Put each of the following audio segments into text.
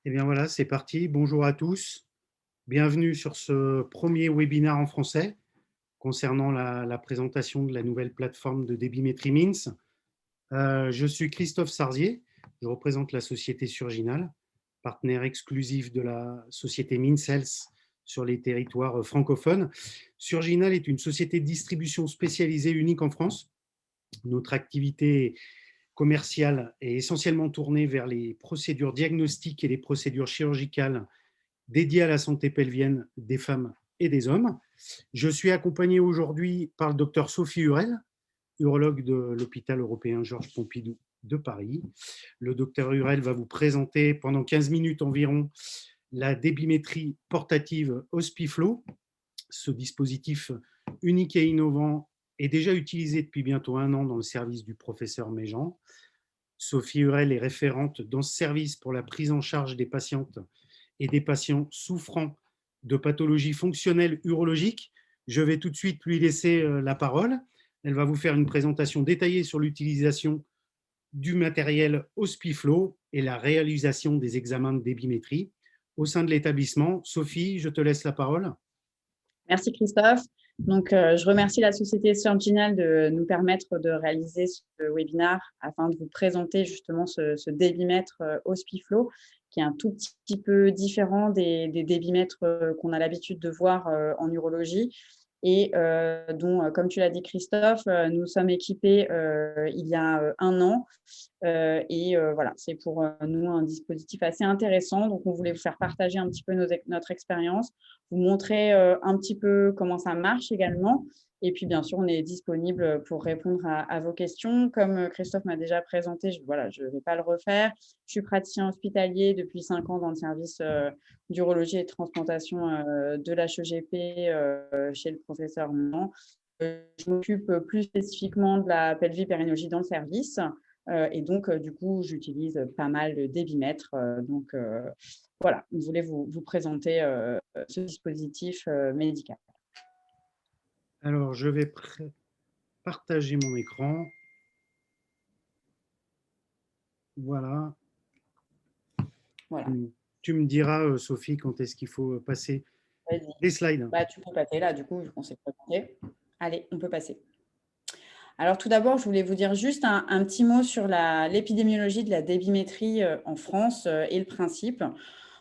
Eh bien voilà, c'est parti. Bonjour à tous. Bienvenue sur ce premier webinaire en français concernant la présentation de la nouvelle plateforme de débitmétrie MINS. Je suis Christophe Sarzier, je représente la société Surginal, partenaire exclusif de la société MINS Health sur les territoires francophones. Surginal est une société de distribution spécialisée unique en France. Notre activité commerciale est essentiellement tournée vers les procédures diagnostiques et les procédures chirurgicales dédié à la santé pelvienne des femmes et des hommes. Je suis accompagné aujourd'hui par le docteur Sophie Hurel, urologue de l'hôpital européen Georges Pompidou de Paris. Le docteur Hurel va vous présenter pendant 15 minutes environ la débimétrie portative Hospiflow. Ce dispositif unique et innovant est déjà utilisé depuis bientôt 1 an dans le service du professeur Méjean. Sophie Hurel est référente dans ce service pour la prise en charge des patientes et des patients souffrant de pathologies fonctionnelles urologiques. Je vais tout de suite lui laisser la parole. Elle va vous faire une présentation détaillée sur l'utilisation du matériel Hospiflow et la réalisation des examens de débimétrie au sein de l'établissement. Sophie, je te laisse la parole. Merci Christophe. Donc, je remercie la société Surginal de nous permettre de réaliser ce webinaire afin de vous présenter justement ce débitmètre Hospiflow, qui est un tout petit peu différent des débitmètres qu'on a l'habitude de voir en urologie et dont, comme tu l'as dit Christophe, nous sommes équipés il y a 1 an. Et voilà, c'est pour nous un dispositif assez intéressant. Donc, on voulait vous faire partager un petit peu notre expérience, vous montrer un petit peu comment ça marche également. Et puis, bien sûr, on est disponible pour répondre à vos questions. Comme Christophe m'a déjà présenté, je ne vais pas le refaire. Je suis praticien hospitalier depuis 5 ans dans le service d'urologie et de transplantation de l'HEGP chez le professeur Mans. Je m'occupe plus spécifiquement de la pelvipérinéologie dans le service. Et donc, du coup, j'utilise pas mal de débitmètres. Donc, voilà, je voulais vous présenter ce dispositif médical. Alors, je vais partager mon écran. Voilà. Voilà. Tu me diras, Sophie, quand est-ce qu'il faut passer Vas-y. les slides. Bah, tu peux passer là, du coup, on s'est présenté. Allez, on peut passer. Alors, tout d'abord, je voulais vous dire juste un petit mot sur l'épidémiologie de la débimétrie en France et le principe.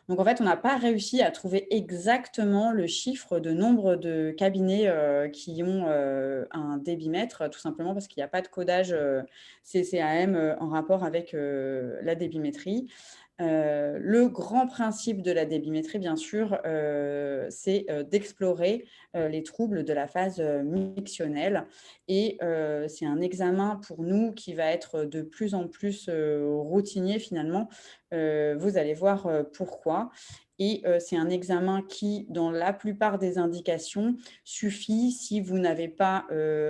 Donc, en fait, on n'a pas réussi à trouver exactement le chiffre de nombre de cabinets qui ont un débitmètre, tout simplement parce qu'il n'y a pas de codage CCAM en rapport avec la débimétrie. Le grand principe de la débimétrie, bien sûr, c'est d'explorer les troubles de la phase mictionnelle. Et c'est un examen pour nous qui va être de plus en plus routinier finalement. Vous allez voir pourquoi. Et c'est un examen qui, dans la plupart des indications, suffit si vous n'avez pas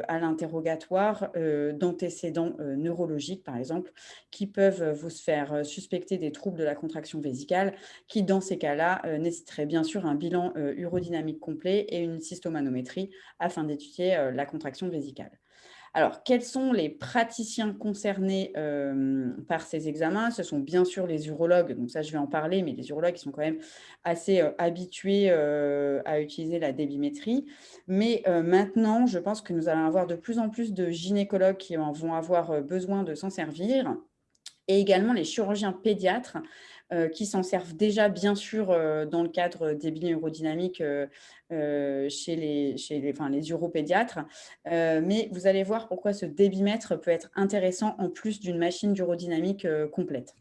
à l'interrogatoire d'antécédents neurologiques, par exemple, qui peuvent vous faire suspecter des troubles de la contraction vésicale, qui, dans ces cas-là, nécessiteraient bien sûr un bilan urodynamique complet et une cystomanométrie afin d'étudier la contraction vésicale. Alors, quels sont les praticiens concernés par ces examens? Ce sont bien sûr les urologues, donc ça je vais en parler, mais les urologues ils sont quand même assez habitués à utiliser la débimétrie. Mais maintenant, je pense que nous allons avoir de plus en plus de gynécologues qui vont avoir besoin de s'en servir, et également les chirurgiens pédiatres qui s'en servent déjà, bien sûr, dans le cadre des bilans urodynamiques chez les uropédiatres. Mais vous allez voir pourquoi ce débitmètre peut être intéressant en plus d'une machine d'urodynamique complète.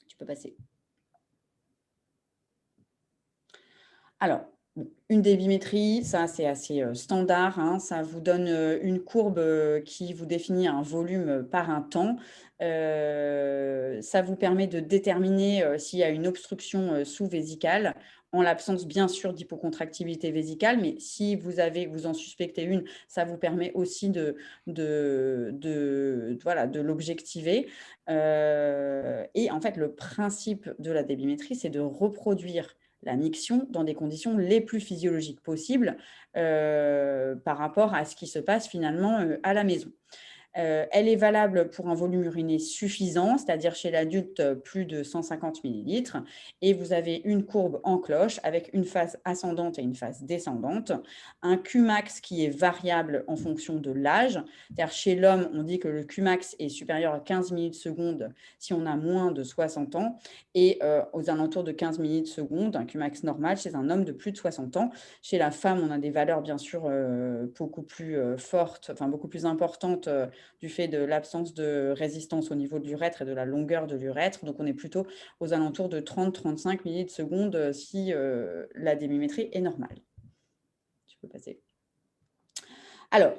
Tu peux passer. Alors, une débimétrie, ça c'est assez standard, hein, ça vous donne une courbe qui vous définit un volume par un temps. Ça vous permet de déterminer s'il y a une obstruction sous-vésicale, en l'absence bien sûr d'hypocontractibilité vésicale, mais si vous en suspectez une, ça vous permet aussi de l'objectiver. Et en fait, le principe de la débimétrie, c'est de reproduire la miction dans des conditions les plus physiologiques possibles par rapport à ce qui se passe finalement à la maison. Elle est valable pour un volume uriné suffisant, c'est-à-dire chez l'adulte plus de 150 millilitres. Et vous avez une courbe en cloche avec une phase ascendante et une phase descendante. Un Qmax qui est variable en fonction de l'âge. C'est-à-dire chez l'homme, on dit que le Qmax est supérieur à 15 minutes secondes si on a moins de 60 ans et aux alentours de 15 minutes secondes, un Qmax normal chez un homme de plus de 60 ans. Chez la femme, on a des valeurs bien sûr beaucoup plus fortes, enfin beaucoup plus importantes du fait de l'absence de résistance au niveau de l'urètre et de la longueur de l'urètre. Donc, on est plutôt aux alentours de 30-35 millisecondes si la débimétrie est normale. Tu peux passer. Alors,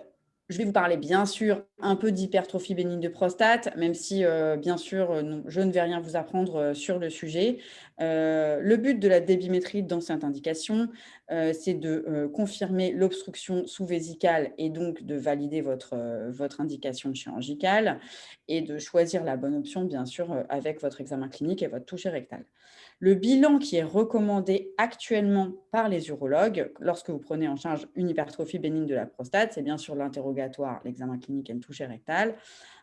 je vais vous parler bien sûr un peu d'hypertrophie bénigne de prostate, même si bien sûr je ne vais rien vous apprendre sur le sujet. Le but de la débimétrie dans cette indication, c'est de confirmer l'obstruction sous-vésicale et donc de valider votre indication chirurgicale et de choisir la bonne option bien sûr avec votre examen clinique et votre toucher rectal. Le bilan qui est recommandé actuellement par les urologues lorsque vous prenez en charge une hypertrophie bénigne de la prostate, c'est bien sûr l'interrogatoire, l'examen clinique et le toucher rectal,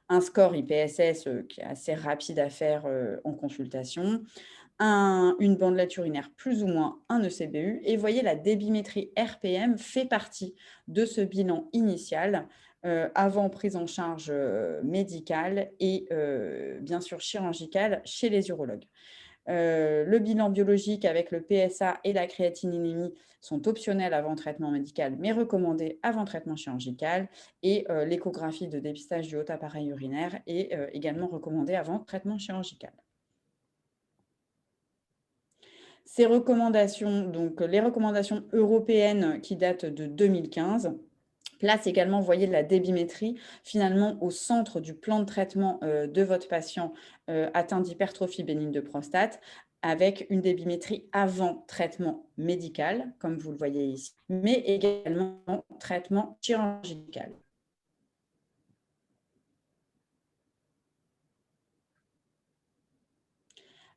un score IPSS qui est assez rapide à faire en consultation, une bandelette urinaire plus ou moins un ECBU, et vous voyez la débimétrie RPM fait partie de ce bilan initial avant prise en charge médicale et bien sûr chirurgicale chez les urologues. Le bilan biologique avec le PSA et la créatininémie sont optionnels avant traitement médical, mais recommandés avant traitement chirurgical. Et l'échographie de dépistage du haut appareil urinaire est également recommandée avant traitement chirurgical. Ces recommandations, donc les recommandations européennes qui datent de 2015, place également, vous voyez, la débimétrie finalement au centre du plan de traitement de votre patient atteint d'hypertrophie bénigne de prostate, avec une débimétrie avant traitement médical, comme vous le voyez ici, mais également traitement chirurgical.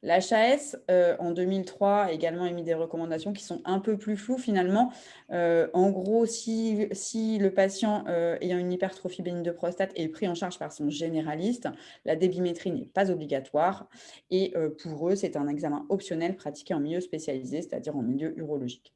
L'HAS, en 2003, a également émis des recommandations qui sont un peu plus floues finalement. En gros, si le patient ayant une hypertrophie bénigne de prostate est pris en charge par son généraliste, la débimétrie n'est pas obligatoire. Et pour eux, c'est un examen optionnel pratiqué en milieu spécialisé, c'est-à-dire en milieu urologique.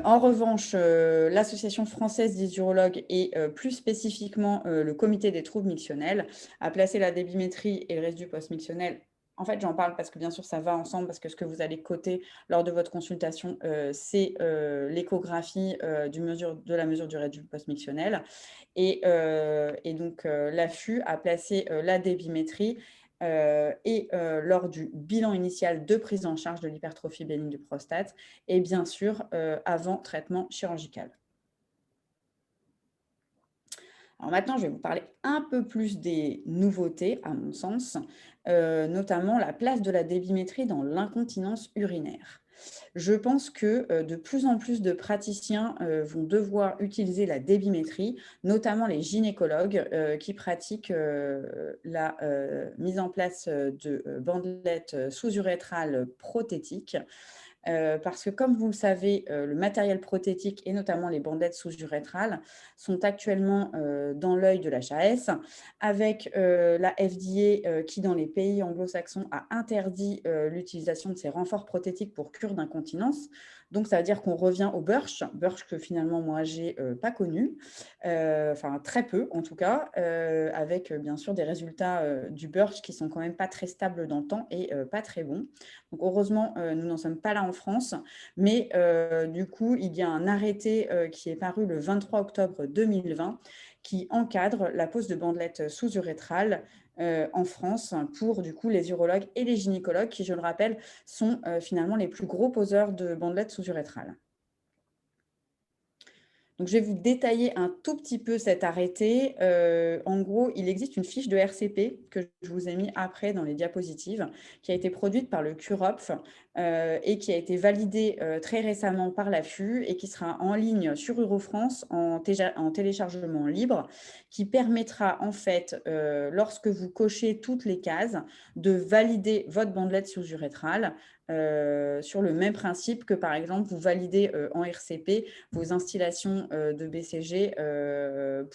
En revanche, l'Association française des urologues et plus spécifiquement le comité des troubles mictionnels a placé la débimétrie et le résidu post-mictionnel. En fait, j'en parle parce que bien sûr, ça va ensemble, parce que ce que vous allez coter lors de votre consultation, c'est l'échographie de la mesure du résidu post-mictionnel. Et donc, l'AFU a placé la débimétrie et lors du bilan initial de prise en charge de l'hypertrophie bénigne du prostate et bien sûr avant traitement chirurgical. Alors maintenant, je vais vous parler un peu plus des nouveautés, à mon sens, notamment la place de la débimétrie dans l'incontinence urinaire. Je pense que de plus en plus de praticiens vont devoir utiliser la débimétrie, notamment les gynécologues qui pratiquent la mise en place de bandelettes sous-urétrales prothétiques. Parce que comme vous le savez, le matériel prothétique et notamment les bandelettes sous-urétrales sont actuellement dans l'œil de l'HAS, avec la FDA qui, dans les pays anglo-saxons, a interdit l'utilisation de ces renforts prothétiques pour cure d'incontinence. Donc, ça veut dire qu'on revient au Birch que finalement, moi, j'ai pas connu, enfin très peu en tout cas, avec bien sûr des résultats du Birch qui sont quand même pas très stables dans le temps et pas très bons. Donc, heureusement, nous n'en sommes pas là en France, mais du coup, il y a un arrêté qui est paru le 23 octobre 2020 qui encadre la pose de bandelettes sous-urétrales en France pour du coup les urologues et les gynécologues qui, je le rappelle, sont finalement les plus gros poseurs de bandelettes sous-urétrales. Donc, je vais vous détailler un tout petit peu cet arrêté. En gros, il existe une fiche de RCP que je vous ai mis après dans les diapositives, qui a été produite par le CUROPF et qui a été validée très récemment par l'AFU et qui sera en ligne sur Eurofrance en téléchargement libre, qui permettra en fait, lorsque vous cochez toutes les cases, de valider votre bandelette sous-urétrale sur le même principe que, par exemple, vous validez en RCP vos instillations de BCG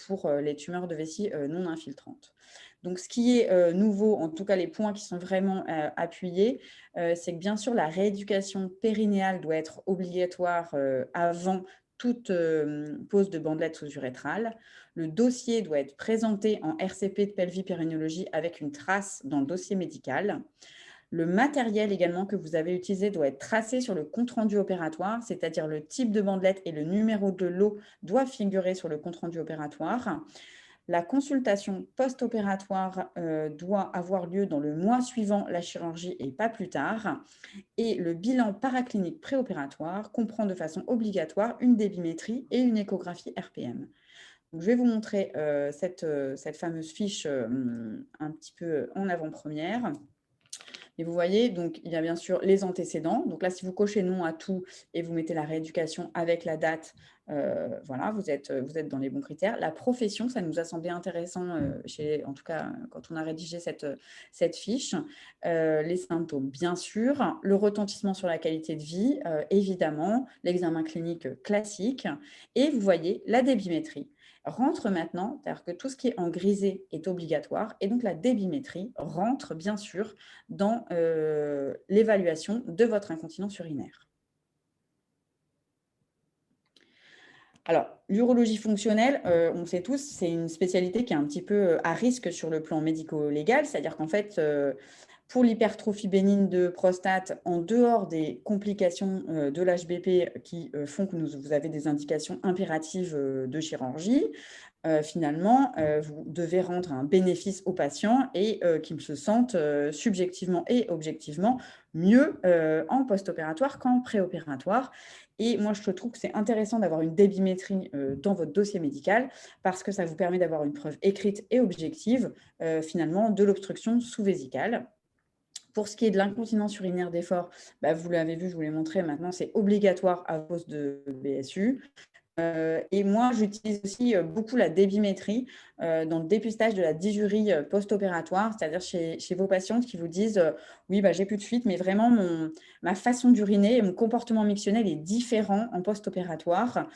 pour les tumeurs de vessie non infiltrantes. Donc, ce qui est nouveau, en tout cas les points qui sont vraiment appuyés, c'est que bien sûr, la rééducation périnéale doit être obligatoire avant toute pose de bandelette sous-urétrale. Le dossier doit être présenté en RCP de pelvipérinéologie avec une trace dans le dossier médical. Le matériel également que vous avez utilisé doit être tracé sur le compte-rendu opératoire, c'est-à-dire le type de bandelette et le numéro de lot doivent figurer sur le compte-rendu opératoire. La consultation post-opératoire doit avoir lieu dans le mois suivant la chirurgie et pas plus tard. Et le bilan paraclinique préopératoire comprend de façon obligatoire une débimétrie et une échographie RPM. Donc, je vais vous montrer cette fameuse fiche un petit peu en avant-première. Et vous voyez, donc, il y a bien sûr les antécédents. Donc là, si vous cochez non à tout et vous mettez la rééducation avec la date, voilà, vous êtes dans les bons critères. La profession, ça nous a semblé intéressant, en tout cas, quand on a rédigé cette fiche. Les symptômes, bien sûr. Le retentissement sur la qualité de vie, évidemment. L'examen clinique classique. Et vous voyez, la débimétrie rentre maintenant, c'est-à-dire que tout ce qui est en grisé est obligatoire. Et donc, la débimétrie rentre, bien sûr, dans l'évaluation de votre incontinence urinaire. Alors, l'urologie fonctionnelle, on sait tous, c'est une spécialité qui est un petit peu à risque sur le plan médico-légal, c'est-à-dire qu'en fait, pour l'hypertrophie bénigne de prostate, en dehors des complications de l'HBP qui font que vous avez des indications impératives de chirurgie, finalement, vous devez rendre un bénéfice aux patients et qu'ils se sentent subjectivement et objectivement mieux en post-opératoire qu'en préopératoire. Et moi, je trouve que c'est intéressant d'avoir une débimétrie dans votre dossier médical parce que ça vous permet d'avoir une preuve écrite et objective, finalement, de l'obstruction sous-vésicale. Pour ce qui est de l'incontinence urinaire d'effort, vous l'avez vu, je vous l'ai montré, maintenant, c'est obligatoire à cause de BSU. Et moi, j'utilise aussi beaucoup la débimétrie dans le dépistage de la dysurie post-opératoire, c'est-à-dire chez vos patientes qui vous disent oui, j'ai plus de fuite, mais vraiment ma façon d'uriner et mon comportement mictionnel est différent en post-opératoire.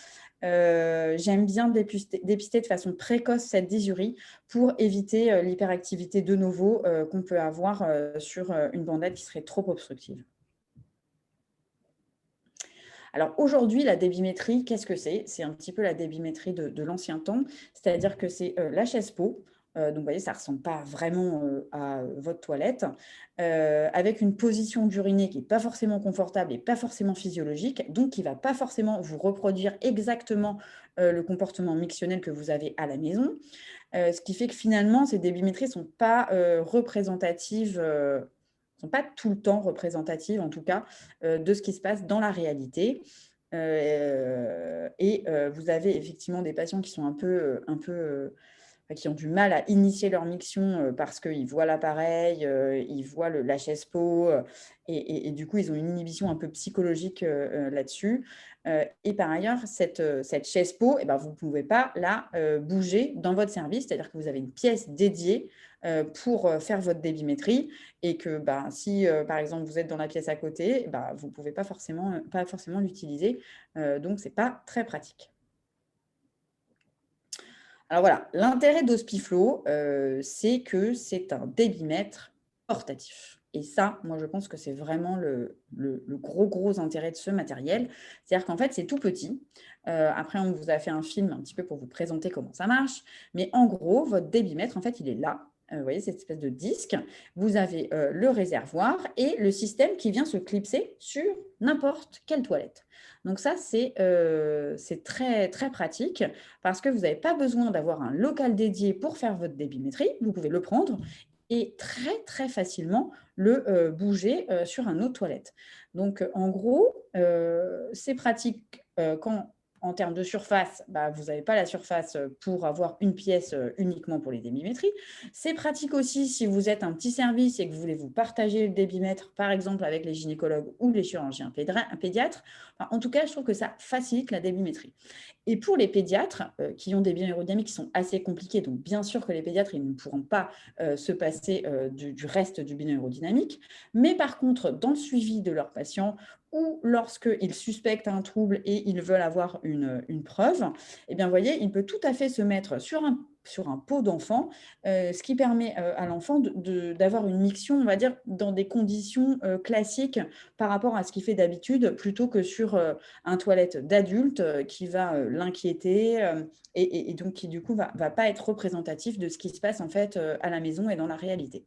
J'aime bien dépister de façon précoce cette dysurie pour éviter l'hyperactivité de novo qu'on peut avoir sur une bandette qui serait trop obstructive. Alors aujourd'hui, la débimétrie, qu'est-ce que c'est? C'est un petit peu la débimétrie de l'ancien temps, c'est-à-dire que c'est la chaise-peau. Donc, vous voyez, ça ne ressemble pas vraiment à votre toilette, avec une position d'uriner qui n'est pas forcément confortable et pas forcément physiologique, donc qui ne va pas forcément vous reproduire exactement le comportement mictionnel que vous avez à la maison. Ce qui fait que finalement, ces débimétries ne sont pas représentatives sont pas tout le temps représentatives, en tout cas, de ce qui se passe dans la réalité. Vous avez effectivement des patients qui sont qui ont du mal à initier leur miction parce qu'ils voient l'appareil, ils voient la chaise-peau, et du coup, ils ont une inhibition un peu psychologique là-dessus. Et par ailleurs, cette chaise-peau, vous ne pouvez pas la bouger dans votre service, c'est-à-dire que vous avez une pièce dédiée pour faire votre débimétrie et que si, par exemple, vous êtes dans la pièce à côté, vous ne pouvez pas forcément l'utiliser. Donc, ce n'est pas très pratique. Alors voilà, l'intérêt d'Hospiflow, c'est que c'est un débimètre portatif. Et ça, moi, je pense que c'est vraiment le gros intérêt de ce matériel. C'est-à-dire qu'en fait, c'est tout petit. Après, on vous a fait un film un petit peu pour vous présenter comment ça marche. Mais en gros, votre débimètre, en fait, il est là. Vous voyez, cette espèce de disque. Vous avez le réservoir et le système qui vient se clipser sur n'importe quelle toilette. Donc ça, c'est très, très pratique parce que vous n'avez pas besoin d'avoir un local dédié pour faire votre débimétrie. Vous pouvez le prendre et très, très facilement le bouger sur un autre toilette. Donc, en gros, c'est pratique quand En termes de surface, vous n'avez pas la surface pour avoir une pièce uniquement pour les débimétries. C'est pratique aussi si vous êtes un petit service et que vous voulez vous partager le débitmètre, par exemple avec les gynécologues ou les chirurgiens pédiatres. En tout cas, je trouve que ça facilite la débimétrie. Et pour les pédiatres qui ont des biens aérodynamiques qui sont assez compliqués, donc bien sûr que les pédiatres ils ne pourront pas se passer du reste du bilan aérodynamique, mais par contre, dans le suivi de leurs patients ou lorsqu'ils suspectent un trouble et ils veulent avoir une preuve, eh bien, vous voyez, il peut tout à fait se mettre sur un pot d'enfant, ce qui permet à l'enfant d'avoir une miction, on va dire, dans des conditions classiques par rapport à ce qu'il fait d'habitude, plutôt que sur un toilette d'adulte qui va l'inquiéter et donc qui, du coup, va pas être représentatif de ce qui se passe, en fait, à la maison et dans la réalité.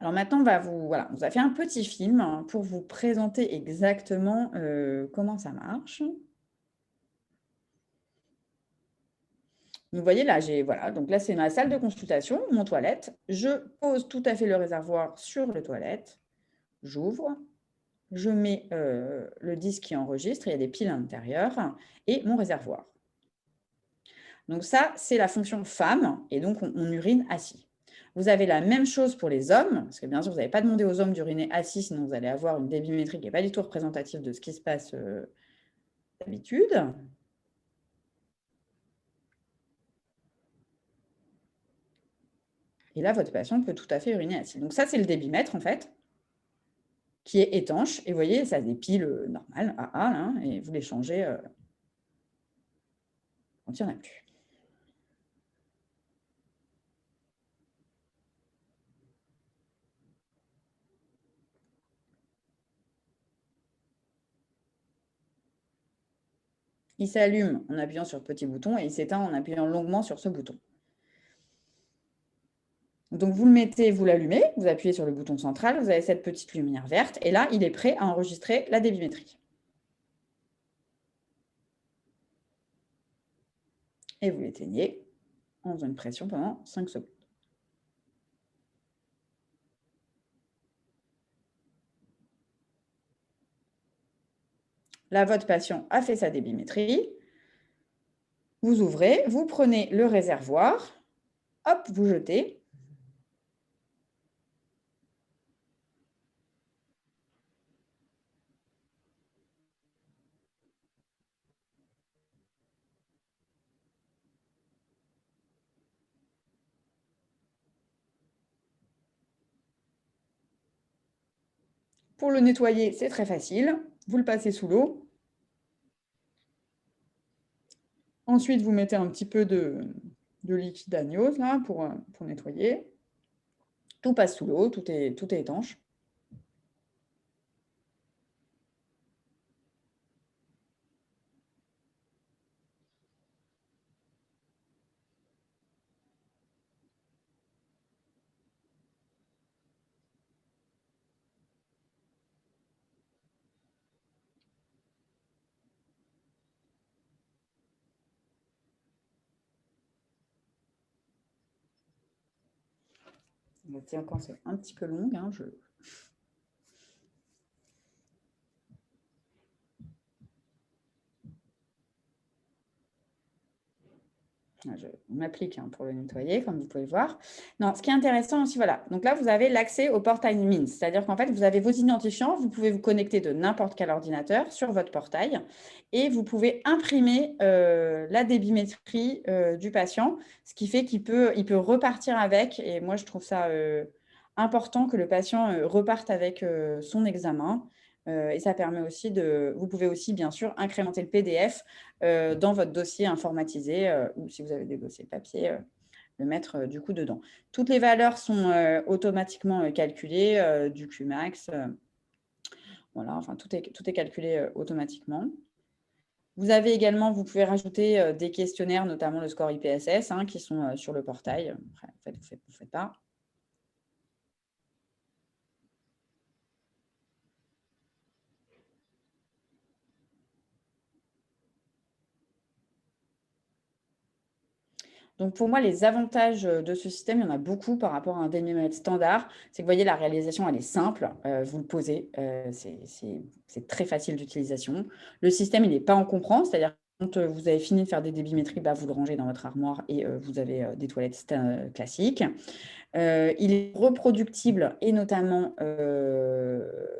Alors maintenant, on vous a fait un petit film pour vous présenter exactement comment ça marche. Vous voyez là, donc là c'est ma salle de consultation, mon toilette. Je pose tout à fait le réservoir sur le toilette. J'ouvre, je mets le disque qui enregistre, il y a des piles à l'intérieur, et mon réservoir. Donc ça, c'est la fonction femme, et donc on urine assis. Vous avez la même chose pour les hommes, parce que bien sûr, vous n'avez pas demandé aux hommes d'uriner assis, sinon vous allez avoir une débimétrie qui n'est pas du tout représentative de ce qui se passe d'habitude. Et là, votre patient peut tout à fait uriner assis. Donc ça, c'est le débitmètre, en fait, qui est étanche. Et vous voyez, ça a des piles normales, AA, là, et vous les changez quand il n'y en a plus. Il s'allume en appuyant sur le petit bouton et il s'éteint en appuyant longuement sur ce bouton. Donc, vous le mettez, vous l'allumez, vous appuyez sur le bouton central, vous avez cette petite lumière verte, et là, il est prêt à enregistrer la débimétrie. Et vous l'éteignez en faisant une pression pendant 5 secondes. Là, votre patient a fait sa débimétrie. Vous ouvrez, vous prenez le réservoir, hop, vous jetez. Pour le nettoyer, c'est très facile. Vous le passez sous l'eau. Ensuite, vous mettez un petit peu de liquide Agnos là, pour nettoyer. Tout passe sous l'eau, tout est étanche. Tiens, quand c'est un petit peu long, je m'applique pour le nettoyer, comme vous pouvez le voir. Non, ce qui est intéressant aussi, voilà. Donc là, vous avez l'accès au portail MINS. C'est-à-dire qu'en fait, vous avez vos identifiants. Vous pouvez vous connecter de n'importe quel ordinateur sur votre portail et vous pouvez imprimer la débimétrie du patient, ce qui fait qu'il peut repartir avec. Et moi, je trouve ça important que le patient reparte avec son examen. Et ça permet aussi vous pouvez aussi, bien sûr, incrémenter le PDF dans votre dossier informatisé ou si vous avez des dossiers papier, le mettre du coup dedans. Toutes les valeurs sont automatiquement calculées, du Qmax. Voilà, enfin, tout est calculé automatiquement. Vous avez également, vous pouvez rajouter des questionnaires, notamment le score IPSS, qui sont sur le portail. Après, en fait, vous ne faites pas. Donc pour moi, les avantages de ce système, il y en a beaucoup par rapport à un demi-mètre standard. C'est que vous voyez, la réalisation, elle est simple. Vous le posez, c'est très facile d'utilisation. Le système, il n'est pas encombrant, c'est-à-dire quand vous avez fini de faire des débimétries, bah, vous le rangez dans votre armoire et vous avez des toilettes classiques. Il est reproductible et notamment,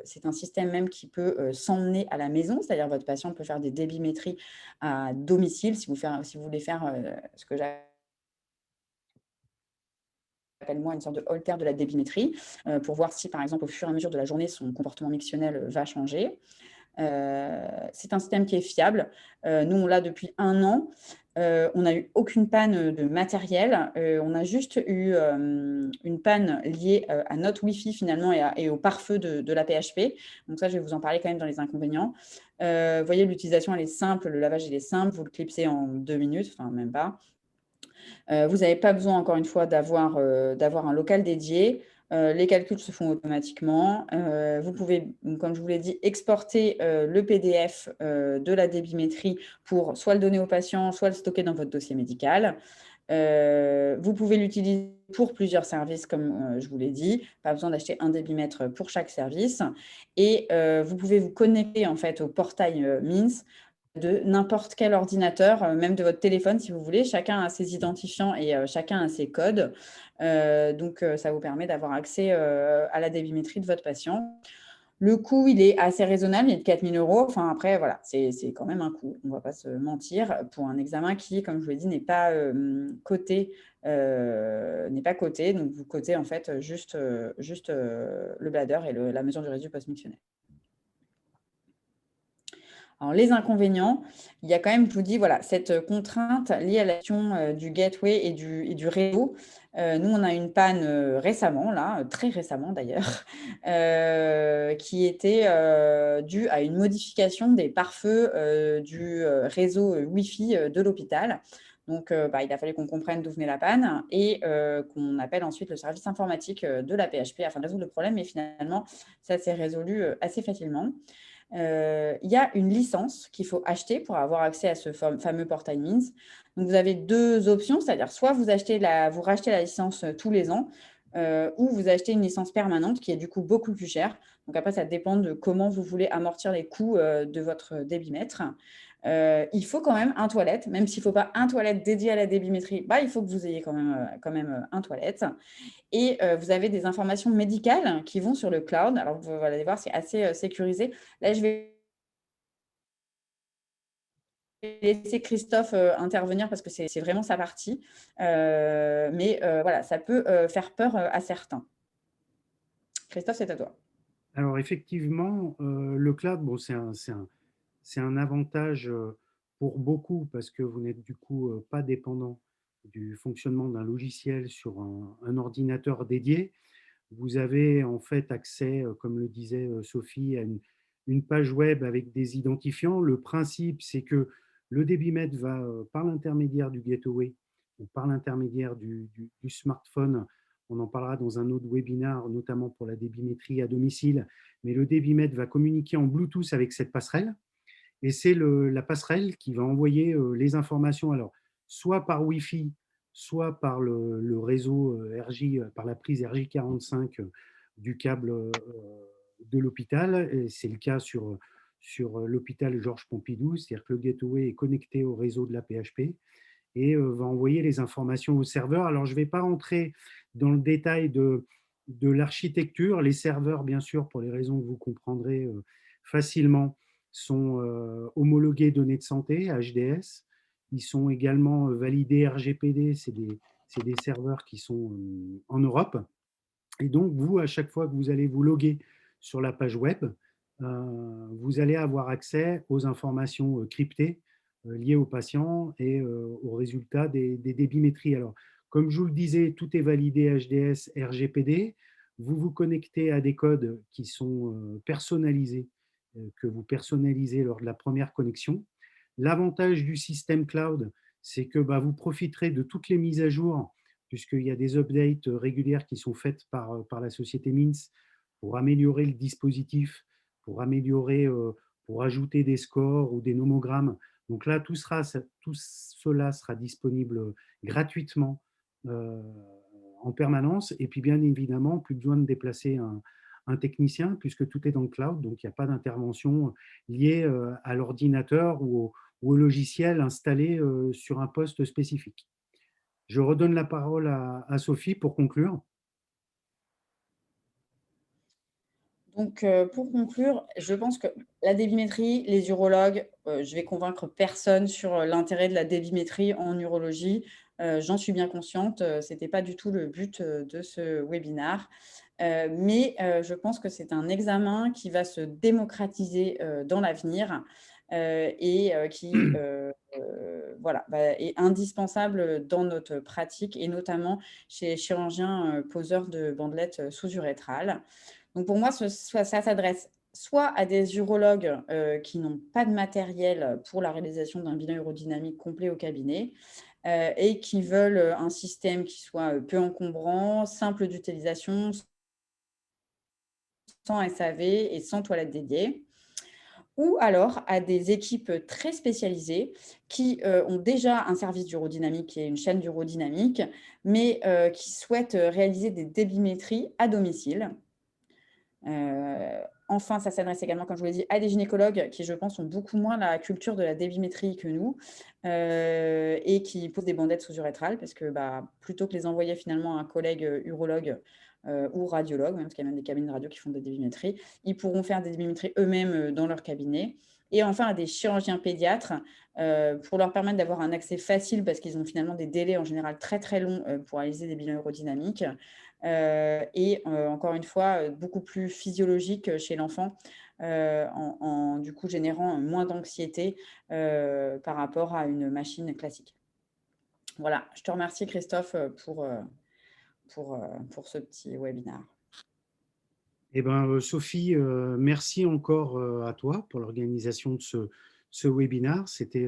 c'est un système même qui peut s'emmener à la maison, c'est-à-dire votre patient peut faire des débimétries à domicile si vous voulez faire ce que j'appelle moi une sorte de holter de la débimétrie pour voir si par exemple au fur et à mesure de la journée son comportement mictionnel va changer. C'est un système qui est fiable. Nous, on l'a depuis 1 an. On n'a eu aucune panne de matériel. On a juste eu une panne liée à notre Wi-Fi finalement et au pare-feu de la PHP. Donc ça, je vais vous en parler quand même dans les inconvénients. Vous voyez, l'utilisation, elle est simple. Le lavage, il est simple. Vous le clipsez en 2 minutes, enfin même pas. Vous n'avez pas besoin, encore une fois, d'avoir un local dédié. Les calculs se font automatiquement. Vous pouvez, comme je vous l'ai dit, exporter le PDF de la débimétrie pour soit le donner au patient, soit le stocker dans votre dossier médical. Vous pouvez l'utiliser pour plusieurs services, comme je vous l'ai dit. Pas besoin d'acheter un débimètre pour chaque service. Et vous pouvez vous connecter en fait au portail MINS de n'importe quel ordinateur, même de votre téléphone si vous voulez. Chacun a ses identifiants et chacun a ses codes. Donc, ça vous permet d'avoir accès à la débimétrie de votre patient. Le coût, il est assez raisonnable, il est de 4 000 €. Enfin, après, voilà, c'est quand même un coût, on ne va pas se mentir, pour un examen qui, comme je vous l'ai dit, n'est pas coté. Donc, vous cotez en fait juste le bladder et la mesure du résidu post-mictionnaire. Alors, les inconvénients, il y a quand même, je vous dis, voilà, cette contrainte liée à la question du gateway et du réseau. Nous, on a une panne récemment, là, très récemment d'ailleurs, qui était due à une modification des pare-feux du réseau Wi-Fi de l'hôpital. Donc, il a fallu qu'on comprenne d'où venait la panne et qu'on appelle ensuite le service informatique de la PHP afin de résoudre le problème. Et finalement, ça s'est résolu assez facilement. Il y a une licence qu'il faut acheter pour avoir accès à ce fameux portail MINS. Donc, vous avez 2 options, c'est-à-dire soit vous rachetez la licence tous les ans, ou vous achetez une licence permanente qui est du coup beaucoup plus chère. Donc après, ça dépend de comment vous voulez amortir les coûts de votre débitmètre. Il faut quand même un toilette, même s'il ne faut pas un toilette dédié à la débimétrie, il faut que vous ayez quand même un toilette. Et vous avez des informations médicales qui vont sur le cloud. Alors, vous allez voir, c'est assez sécurisé. Là, je vais laisser Christophe intervenir parce que c'est vraiment sa partie. Mais voilà, ça peut faire peur à certains. Christophe, c'est à toi. Alors effectivement, le cloud, bon, c'est un avantage pour beaucoup parce que vous n'êtes du coup pas dépendant du fonctionnement d'un logiciel sur un ordinateur dédié. Vous avez en fait accès, comme le disait Sophie, à une page web avec des identifiants. Le principe, c'est que le débitmètre va, par l'intermédiaire du gateway ou par l'intermédiaire du smartphone, on en parlera dans un autre webinaire, notamment pour la débimétrie à domicile, mais le débitmètre va communiquer en Bluetooth avec cette passerelle et c'est la passerelle qui va envoyer les informations, alors soit par Wi-Fi, soit par le réseau RJ, par la prise RJ45 du câble de l'hôpital. Et c'est le cas sur l'hôpital Georges Pompidou, c'est-à-dire que le gateway est connecté au réseau de la PHP et va envoyer les informations au serveur. Alors, je ne vais pas rentrer dans le détail de l'architecture. Les serveurs, bien sûr, pour les raisons que vous comprendrez facilement, sont homologués données de santé, HDS. Ils sont également validés RGPD, c'est des serveurs qui sont en Europe. Et donc, vous, à chaque fois que vous allez vous loguer sur la page web, vous allez avoir accès aux informations cryptées liées aux patients et aux résultats des débimétries. Alors, comme je vous le disais, tout est validé HDS, RGPD. Vous vous connectez à des codes qui sont personnalisés, que vous personnalisez lors de la première connexion. L'avantage du système cloud, c'est que vous profiterez de toutes les mises à jour puisqu'il y a des updates régulières qui sont faites par la société MINS pour améliorer le dispositif, pour améliorer, pour ajouter des scores ou des nomogrammes Donc là, tout cela sera disponible gratuitement en permanence. Et puis, bien évidemment, plus besoin de déplacer un technicien puisque tout est dans le cloud. Donc, il n'y a pas d'intervention liée à l'ordinateur ou au logiciel installé sur un poste spécifique. Je redonne la parole à Sophie pour conclure. Donc, pour conclure, je pense que la débimétrie, les urologues, je vais convaincre personne sur l'intérêt de la débimétrie en urologie. J'en suis bien consciente, ce n'était pas du tout le but de ce webinaire. Mais je pense que c'est un examen qui va se démocratiser dans l'avenir et qui voilà, est indispensable dans notre pratique et notamment chez les chirurgiens poseurs de bandelettes sous-urétrales. Donc pour moi, ça s'adresse soit à des urologues qui n'ont pas de matériel pour la réalisation d'un bilan urodynamique complet au cabinet et qui veulent un système qui soit peu encombrant, simple d'utilisation, sans SAV et sans toilette dédiée, ou alors à des équipes très spécialisées qui ont déjà un service d'urodynamique et une chaîne d'urodynamique, mais qui souhaitent réaliser des débimétries à domicile. Enfin, ça s'adresse également, comme je vous l'ai dit, à des gynécologues qui, je pense, ont beaucoup moins la culture de la débimétrie que nous et qui posent des bandettes sous-urétrales parce que plutôt que les envoyer finalement à un collègue urologue ou radiologue, même parce qu'il y a même des cabinets de radio qui font des débimétries, ils pourront faire des débimétries eux-mêmes dans leur cabinet. Et enfin, à des chirurgiens pédiatres pour leur permettre d'avoir un accès facile parce qu'ils ont finalement des délais en général très très longs pour réaliser des bilans urodynamiques. Et encore une fois, beaucoup plus physiologique chez l'enfant, en du coup générant moins d'anxiété par rapport à une machine classique. Voilà, je te remercie Christophe pour ce petit webinaire. Eh ben, Sophie, merci encore à toi pour l'organisation de ce webinaire. C'était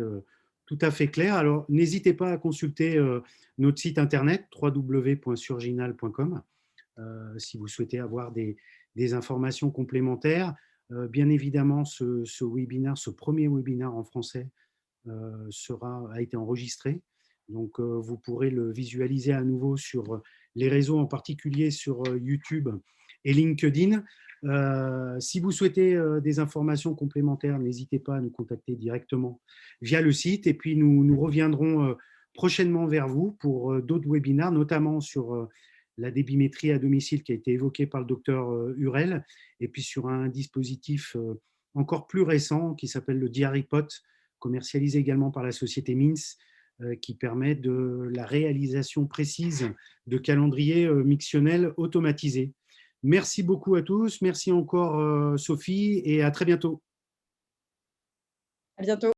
tout à fait clair. Alors, n'hésitez pas à consulter notre site internet www.surginal.com si vous souhaitez avoir des informations complémentaires. Bien évidemment, ce premier webinaire en français a été enregistré. Donc, vous pourrez le visualiser à nouveau sur les réseaux, en particulier sur YouTube et LinkedIn. Si vous souhaitez des informations complémentaires, n'hésitez pas à nous contacter directement via le site. Et puis, nous reviendrons prochainement vers vous pour d'autres webinaires, notamment sur la débimétrie à domicile qui a été évoquée par le docteur Hurel, et puis sur un dispositif encore plus récent qui s'appelle le DiaryPot, commercialisé également par la société Mins, qui permet de la réalisation précise de calendriers mictionnels automatisés. Merci beaucoup à tous. Merci encore Sophie et à très bientôt. À bientôt.